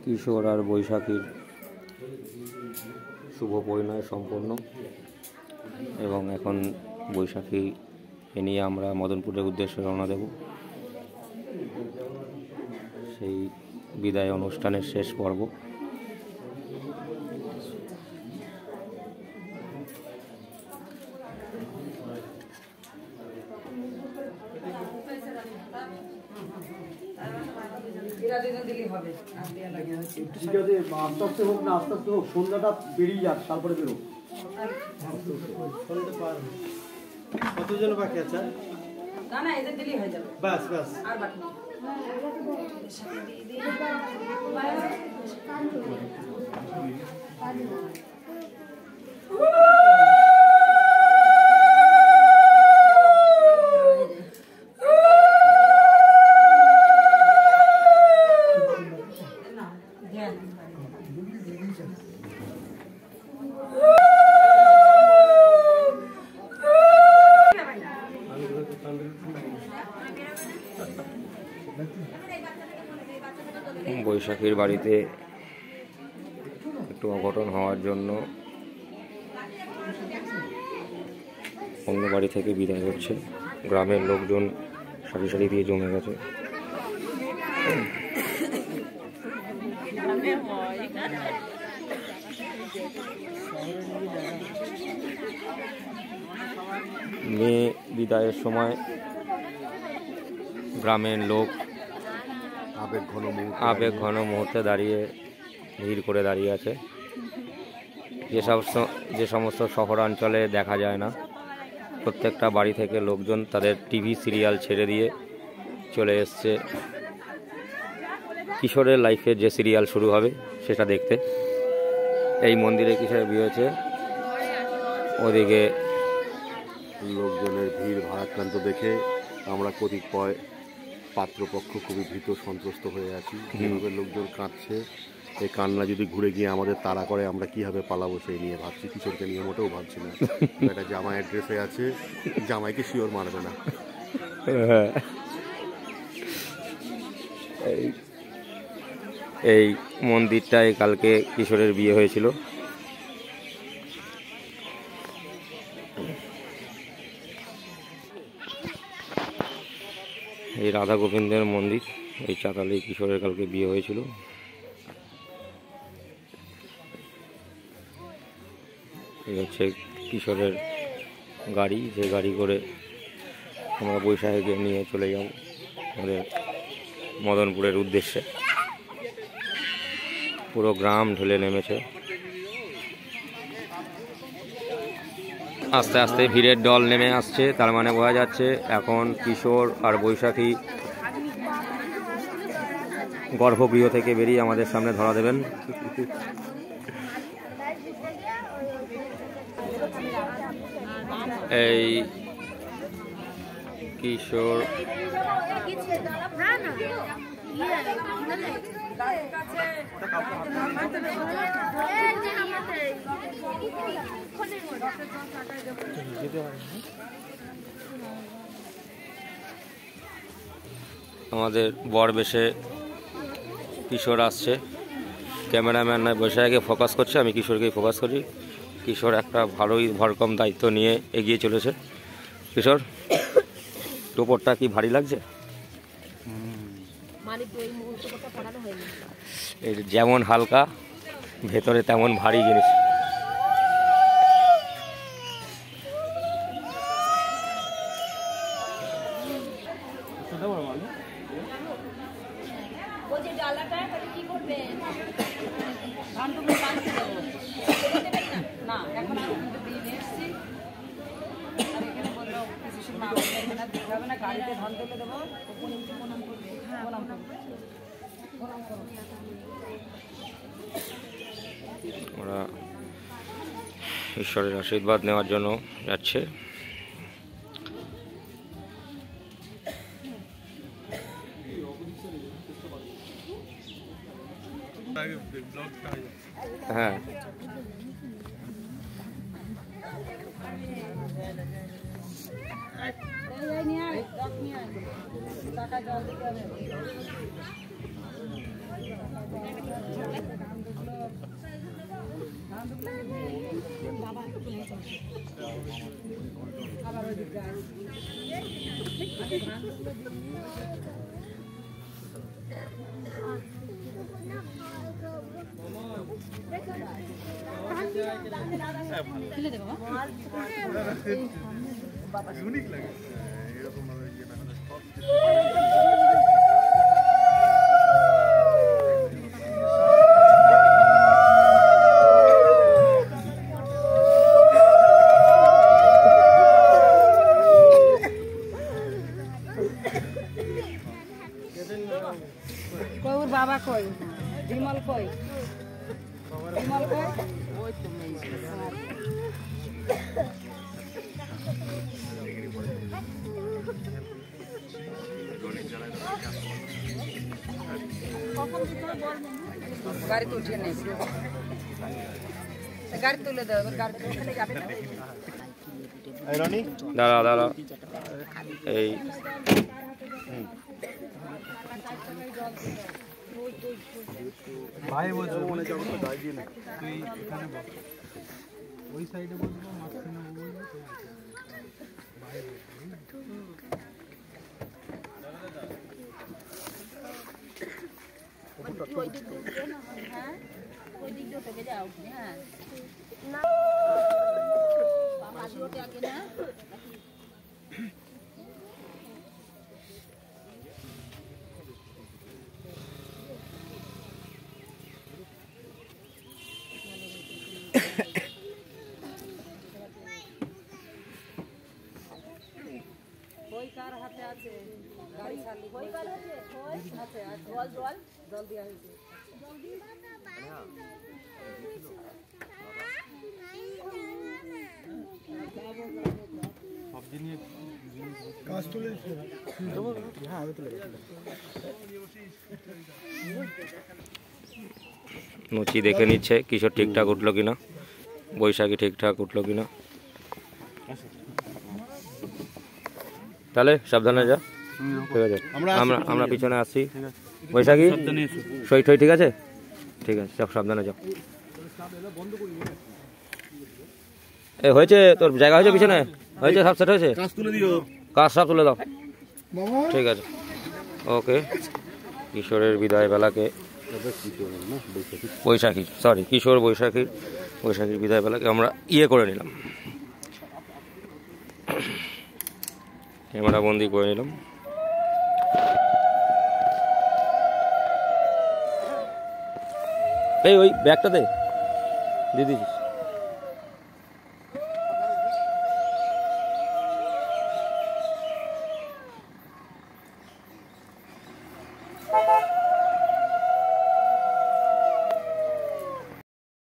কিশোর আর বৈশাখীর শুভ পরিণয় সম্পন্ন এবং এখন বৈশাখী নিয়ে আমরা মদনপুরের উদ্দেশ্যে রওনা দেব। সেই বিদায় অনুষ্ঠানের শেষ পর্ব। ঠিক আছে, আস্তে আস্তে হোক না, আস্তে আস্তে হোক, সন্ধ্যাটা বেরিয়ে যাক, তারপরে বেরো। কতজন বাকি আছে? না না, এদের দিলেই হয়ে যাবে। ব্যাস ব্যাস, আর বাকি বৈশাখীর বাড়িতে একটু অঘটন হওয়ার জন্য অন্য বাড়ি থেকে বিদায় হচ্ছে। গ্রামের লোকজন সারি সারি দিয়ে জমে গেছে। মেয়ে বিদায়ের সময় গ্রামের লোক আবেগ ঘন মুহূর্তে দাঁড়িয়ে ভিড় করে দাঁড়িয়ে আছে। যে সমস্ত শহরাঞ্চলে দেখা যায় না, প্রত্যেকটা বাড়ি থেকে লোকজন তাদের টিভি সিরিয়াল ছেড়ে দিয়ে চলে এসছে কিশোরের লাইফে যে সিরিয়াল শুরু হবে সেটা দেখতে। এই মন্দিরে কিশোরের বিয়ে হয়েছে, ওদিকে লোকজনের ভিড় ভারাক্রান্ত দেখে আমরা কতিপয় পাত্রপক্ষ খুবই ভীত সন্ত্রস্ত হয়ে আছি। যেভাবে লোকজন কাঁদছে, এই কান্না যদি ঘুরে গিয়ে আমাদের তাড়া করে আমরা কীভাবে পালাবো সেই নিয়ে ভাবছি। কিশোরকে নিয়ে মোটেও ভাবছি না। এটা জামাইয়ের ড্রেসে আছে, জামাইকে শিওর মারবে না। এই মন্দিরটায় কালকে কিশোরের বিয়ে হয়েছিল। এই রাধা গোবিন্দের মন্দির, এই চাতালে কিশোরের কালকে বিয়ে হয়েছিল। এই হচ্ছে কিশোরের গাড়ি, যে গাড়ি করে আমরা বৈশাখীকে নিয়ে চলে যাব আমাদের মদনপুরের উদ্দেশ্যে। পুরো গ্রাম ঢেলে নেমেছে। আস্তে আস্তে ভিড়ের দল নেমে আসছে, তার মানে বোঝা যাচ্ছে এখন কিশোর আর বৈশাখী গর্ভগৃহ থেকে বেরিয়ে আমাদের সামনে ধরা দেবেন। এই কিশোর আমাদের বর বেশে কিশোর আসছে। ক্যামেরাম্যান নয়, বৈশাখীকে ফোকাস করছে, আমি কিশোরকেই ফোকাস করি। কিশোর একটা ভালোই ভরকম দায়িত্ব নিয়ে এগিয়ে চলেছে। কিশোর, টোপরটা কি ভারী লাগছে? এই যেমন হালকা ভেতরে তেমন ভারী জিনিস। মাসির মা এখানে দিতে হবে না, গাড়িতে ধান তুলে দেবো, প্রণাম করবে। হ্যাঁ, প্রণাম করবে। ওরা ঈশ্বরের আশীর্বাদ নেওয়ার জন্য যাচ্ছে। হ্যাঁ, কই ওর বাবা কই, বিমল কই, বিমল কই, ওই তো গাড়ি তো উঠিয়ে নেই, গাড়ি তুলে দেবে, গাড়ি তুলে যাবে না। দাঁড়া দাঁড়া, এই ভাই বলছো মনে যাবো তো দাঁড়িয়ে না, তুই এখানে বস, ওই সাইডে বসবো, মাঝখানে বসবো। ওই কার হাতে আছে গাড়ি খালি, ওই কার আছে, ওই হাতে আছে, জল জল জল দিয়া হয়েছে। মুচি দেখে নিচ্ছে কিশোর ঠিকঠাক উঠলো কিনা, বৈশাখী ঠিকঠাক উঠলো কিনা। তাহলে সাবধানে যা, ঠিক আছে? আমরা পিছনে আসছি। বৈশাখী সই ঠই ঠিক আছে? ঠিক আছে, সব সাবধানে যাও। এ হয়েছে, তোর জায়গা হয়েছে পিছনে? হয়েছে, সব সেট হয়েছে? কাজ সব তুলে দাও, ঠিক আছে? ওকে। কিশোরের বিদায় বেলাকে, বৈশাখী, সরি, কিশোর বৈশাখীর বিদায় বেলাকে আমরা করে নিলাম, ক্যামেরা বন্দি করে নিলাম। এই ওই ব্যাগটা দে, দিদি।